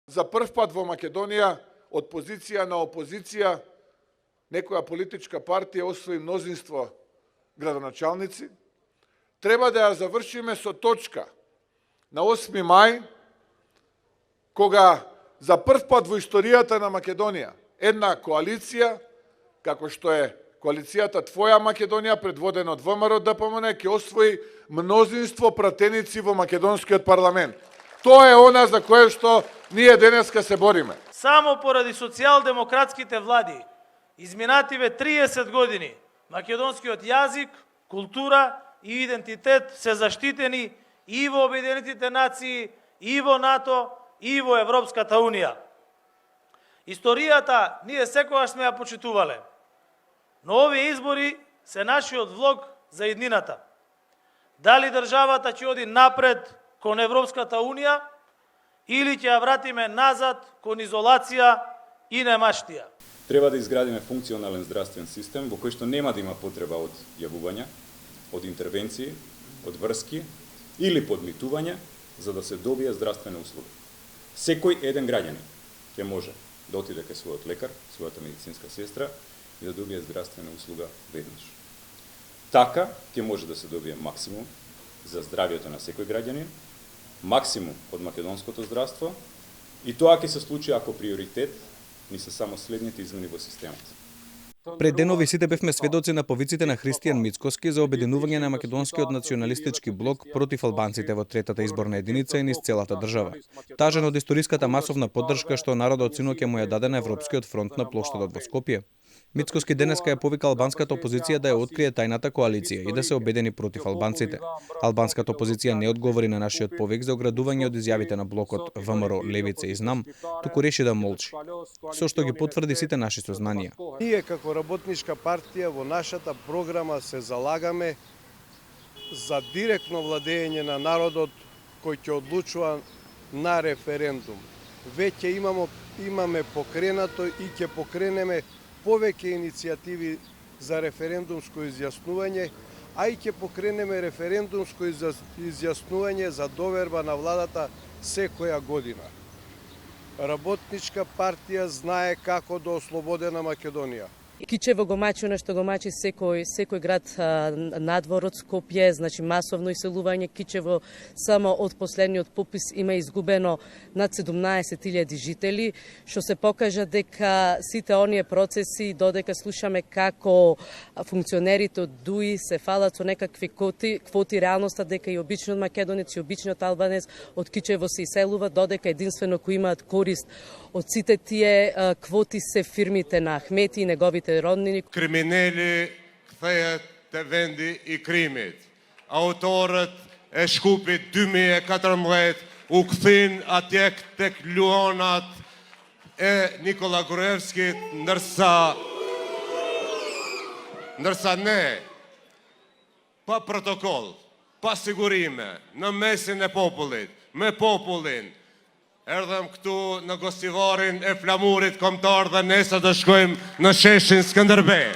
За прв пат во Македонија, од позиција на опозиција, некоја политичка партија освои мнозинство градоначалници. Треба да ја завршиме со точка на 8 мај, кога за прв пат во историјата на Македонија една коалиција, како што е коалицијата Твоја Македонија, предводена од ВМРО ДПМН, ќе освои мнозинство пратеници во македонскиот парламент. Тоа е она за кое што ние денеска се бориме. Само поради социјалдемократските влади, изминативе 30 години, македонскиот јазик, култура и идентитет се заштитени и во Обединетите нации, и во НАТО, и во Европската Унија. Историјата ние секогаш сме ја почитувале, но овие избори се нашиот влог за иднината. Дали државата ќе оди напред кон Европската Унија или ќе ја вратиме назад кон изолација и немаштија. Треба да изградиме функционален здравствен систем во кој што нема да има потреба од јавувања, од интервенции, од врски или подмитување за да се добие здравствена услуга. Секој еден граѓанин ќе може да отиде кај својот лекар, својата медицинска сестра и да добие здравствена услуга веднаш. Така ќе може да се добие максимум за здравјето на секој граѓанин, максимум од македонското здравство, и тоа ќе се случи ако приоритет ни се само следните измени во системот. Пред денови сите бевме сведоци на повиците на Христијан Мицкоски за обединување на македонскиот националистички блок против албанците во третата изборна единица и низ целата држава. Тажен од историската масовна поддршка што народот синоќа му ја даде на Европскиот фронт на плоштадот во Скопје. Мицкоски денеска ја повика албанската опозиција да ја открие тајната коалиција и да се обедини против албанците. Албанската опозиција не одговори на нашиот повик за оградување од изјавите на блокот ВМРО, Левица и Знам, туку реши да молчи. Со што ги потврди сите наши сознанија. Ние како работничка партија во нашата програма се залагаме за директно владење на народот кој ќе одлучува на референдум. Веќе имаме покренато и ќе покренеме повеќе иницијативи за референдумско изјаснување, а и ќе покренеме референдумско изјаснување за доверба на владата секоја година. Работничка партија знае како да ослободена Македонија. Кичево го мачи она што го мачи секој град надвор од Скопје, значи масовно иселување. Кичево само од последниот попис има изгубено над 17.000 жители, што се покажа дека сите оние процеси, додека слушаме како функционерите од ДУИ се фалат со некакви квоти, реалноста дека и обичниот македонец и обичниот албанец од Кичево се иселува, додека единствено кои имаат корист од сите тие квоти се фирмите на Ахмети и неговите роднини. Криминели кthеhet te vendi i krimit. Autorët e Shkupit 2014 u kthin atje tek luonat e Nikola Gruevskit, ndërsa ne pa protokoll, pa sigurime, në mesin e popullit, me popullin, erdhëm këtu në gostivarin e flamurit kombëtar dhe nesër do shkojmë në sheshin Skënderbej.